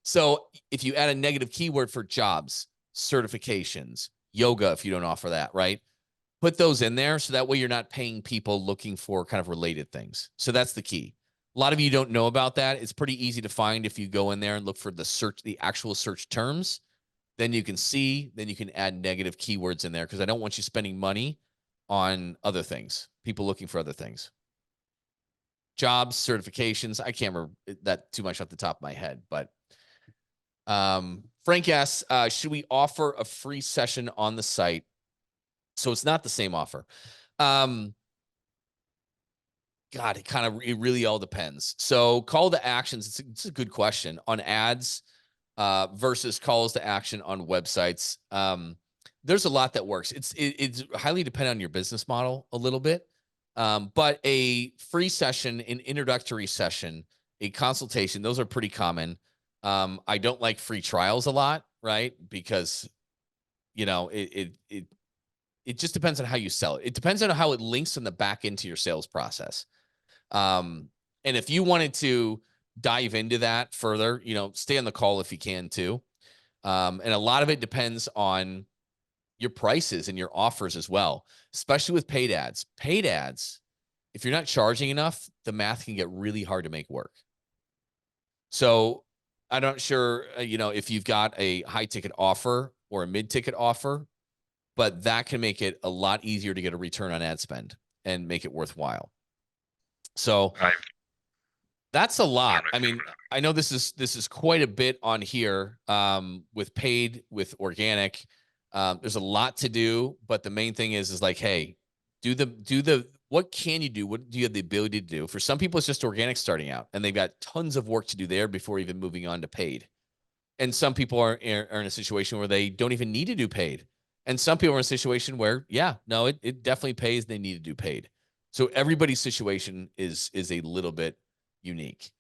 So if you add a negative keyword for jobs, certifications, yoga, if you don't offer that, right? Put those in there so that way you're not paying people looking for kind of related things. So that's the key. A lot of you don't know about that. It's pretty easy to find if you go in there and look for the actual search terms. Then you can see, then you can add negative keywords in there because I don't want you spending money on other things, people looking for other things. Jobs, certifications. I can't remember that too much off the top of my head, but Frank asks, should we offer a free session on the site? So it's not the same offer. God, it really all depends. So call to actions. It's a good question on ads versus calls to action on websites. There's a lot that works. It's highly dependent on your business model a little bit. But a free session, an introductory session, a consultation, those are pretty common. I don't like free trials a lot, right? Because, it just depends on how you sell it. It depends on how it links in the back into your sales process. And if you wanted to dive into that further, stay on the call if you can too. And a lot of it depends on your prices and your offers as well, especially with paid ads. Paid ads, if you're not charging enough, the math can get really hard to make work. So I'm not sure, if you've got a high ticket offer or a mid ticket offer, but that can make it a lot easier to get a return on ad spend and make it worthwhile. So that's a lot. I mean, I know this is quite a bit on here with paid, with organic. There's a lot to do, but the main thing is like, hey, what can you do? What do you have the ability to do? For some people, it's just organic starting out, and they've got tons of work to do there before even moving on to paid. And some people are in a situation where they don't even need to do paid. And some people are in a situation where, it definitely pays. They need to do paid. So everybody's situation is a little bit unique.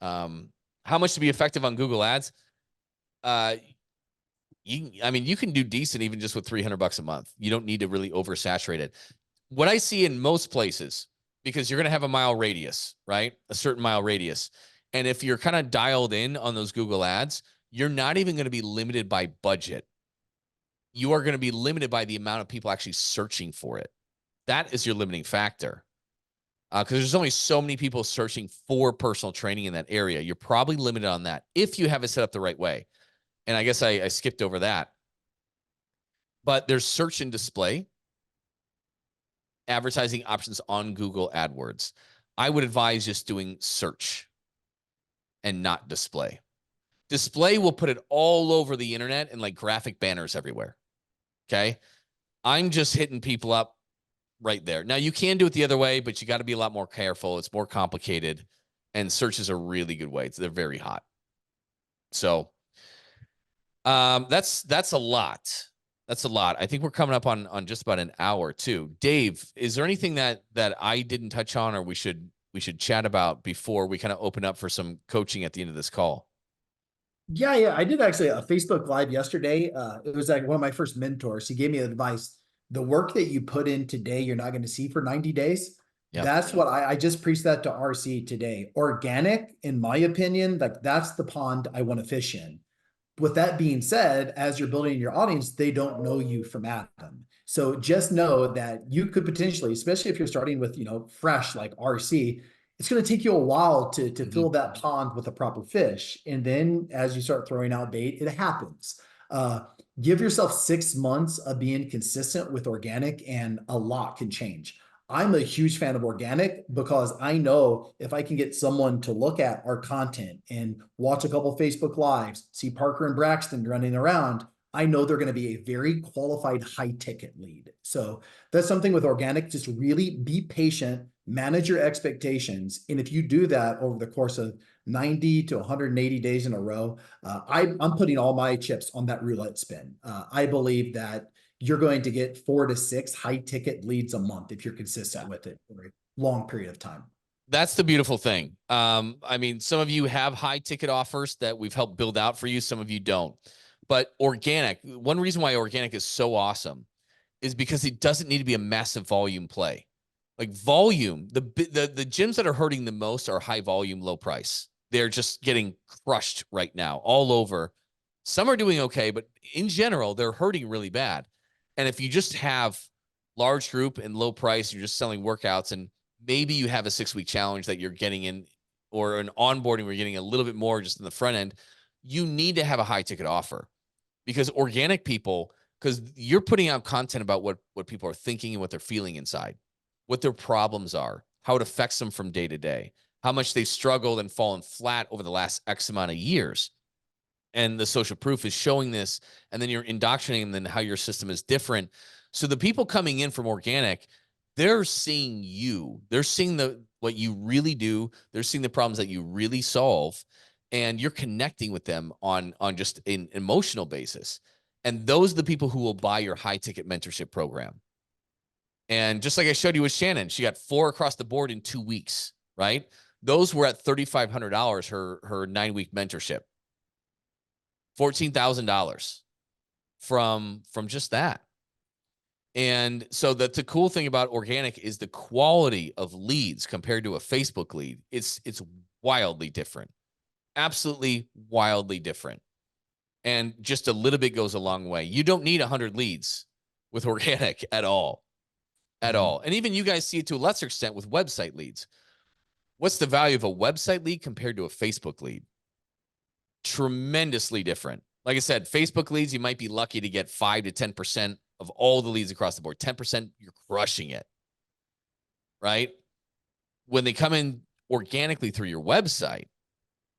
How much to be effective on Google Ads? You can do decent even just with $300 a month. You don't need to really oversaturate it. What I see in most places, because you're going to have a mile radius, right? A certain mile radius. And if you're kind of dialed in on those Google Ads, you're not even going to be limited by budget. You are going to be limited by the amount of people actually searching for it. That is your limiting factor. Because there's only so many people searching for personal training in that area. You're probably limited on that if you have it set up the right way. And I guess I skipped over that. But there's search and display, advertising options on Google AdWords. I would advise just doing search and not display. Display will put it all over the internet and like graphic banners everywhere. Okay. I'm just hitting people up right there. Now you can do it the other way, but you got to be a lot more careful. It's more complicated, and search is a really good way. They're very hot. So that's a lot. That's a lot. I think we're coming up on just about an hour too. Dave, is there anything that I didn't touch on or we should chat about before we kind of open up for some coaching at the end of this call? Yeah. I did actually a Facebook Live yesterday. It was like one of my first mentors. He gave me advice. The work that you put in today, you're not going to see for 90 days. Yep. That's what I just preached that to RC today. Organic, in my opinion, like that's the pond I want to fish in. With that being said, as you're building your audience, they don't know you from Adam. So just know that you could potentially, especially if you're starting with, fresh like RC, it's going to take you a while to fill that pond with the proper fish. And then as you start throwing out bait, it happens. Uh, Give yourself 6 months of being consistent with organic and a lot can change. I'm a huge fan of organic because I know if I can get someone to look at our content and watch a couple Facebook lives, see Parker and Braxton running around, I know they're going to be a very qualified high ticket lead. So that's something with organic, just really be patient, manage your expectations. And if you do that over the course of 90 to 180 days in a row, I'm putting all my chips on that roulette spin. I believe that you're going to get 4 to 6 high ticket leads a month if you're consistent with it for a long period of time. That's the beautiful thing. I mean, some of you have high ticket offers that we've helped build out for you. Some of you don't. But organic, one reason why organic is so awesome is because it doesn't need to be a massive volume play. Like volume, the gyms that are hurting the most are high volume, low price. They're just getting crushed right now all over. Some are doing okay, but in general, they're hurting really bad. And if you just have large group and low price, you're just selling workouts, and maybe you have a 6-week challenge that you're getting in, or an onboarding where you're getting a little bit more just in the front end, you need to have a high ticket offer. Because organic people, because you're putting out content about what people are thinking and what they're feeling inside, what their problems are, how it affects them from day to day, how much they've struggled and fallen flat over the last X amount of years. And the social proof is showing this, and then you're indoctrinating them in how your system is different. So the people coming in from organic, they're seeing you. They're seeing what you really do. They're seeing the problems that you really solve, and you're connecting with them on just an emotional basis. And those are the people who will buy your high ticket mentorship program. And just like I showed you with Shannon, she got 4 across the board in 2 weeks, right? Those were at $3,500, her 9-week mentorship. $14,000 from just that. And so the cool thing about organic is the quality of leads compared to a Facebook lead. It's wildly different. Absolutely wildly different. And just a little bit goes a long way. You don't need 100 leads with organic at all. At all. And even you guys see it to a lesser extent with website leads. What's the value of a website lead compared to a Facebook lead? Tremendously different. Like I said, Facebook leads, you might be lucky to get 5 to 10% of all the leads across the board. 10%, you're crushing it, right? When they come in organically through your website,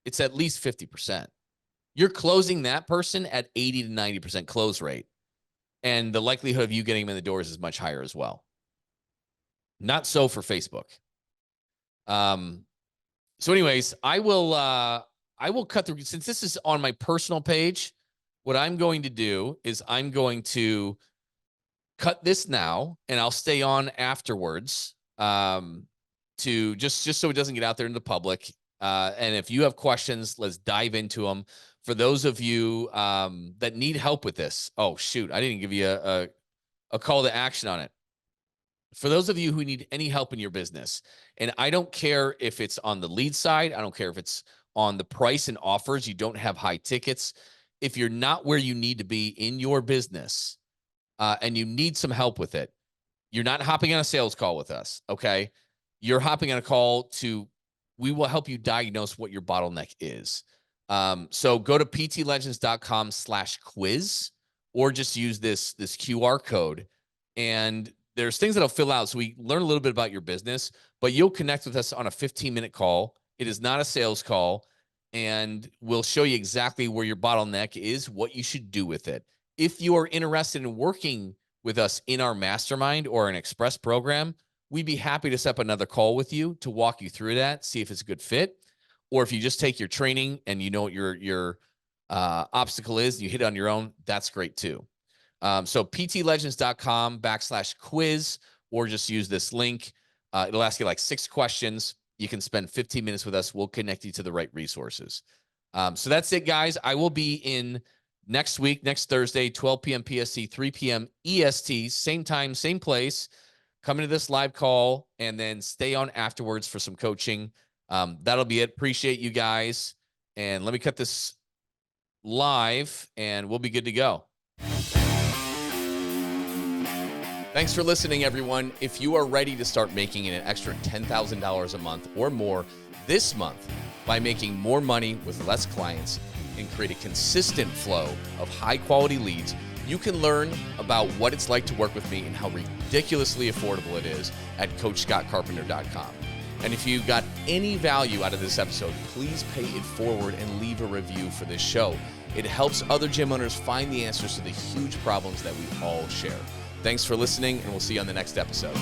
it's at least 50%. You're closing that person at 80 to 90% close rate. And the likelihood of you getting them in the doors is much higher as well. Not so for Facebook. So anyways, I will cut through, since this is on my personal page, what I'm going to do is I'm going to cut this now, and I'll stay on afterwards to just so it doesn't get out there in the public. And if you have questions, let's dive into them. For those of you that need help with this, oh, shoot, I didn't give you a call to action on it. For those of you who need any help in your business, and I don't care if it's on the lead side, I don't care if it's on the price and offers, you don't have high tickets. If you're not where you need to be in your business and you need some help with it, you're not hopping on a sales call with us, okay? You're hopping on a call we will help you diagnose what your bottleneck is. So go to ptlegends.com/quiz, or just use this QR code, and there's things that'll fill out. So we learn a little bit about your business, but you'll connect with us on a 15-minute call. It is not a sales call, and we'll show you exactly where your bottleneck is, what you should do with it. If you are interested in working with us in our mastermind or an express program, we'd be happy to set up another call with you to walk you through that, see if it's a good fit. Or if you just take your training and you know what your obstacle is, and you hit it on your own, that's great too. So ptlegends.com/quiz, or just use this link. It'll ask you like 6 questions. You can spend 15 minutes with us. We'll connect you to the right resources. So that's it, guys. I will be in next week, next Thursday, 12 p.m. PST, 3 p.m. EST, same time, same place. come into this live call and then stay on afterwards for some coaching. That'll be it. Appreciate you guys. And let me cut this live and we'll be good to go. Thanks for listening, everyone. If you are ready to start making an extra $10,000 a month or more this month by making more money with less clients and create a consistent flow of high-quality leads, you can learn about what it's like to work with me and how ridiculously affordable it is at CoachScottCarpenter.com. And if you got any value out of this episode, please pay it forward and leave a review for this show. It helps other gym owners find the answers to the huge problems that we all share. Thanks for listening, and we'll see you on the next episode.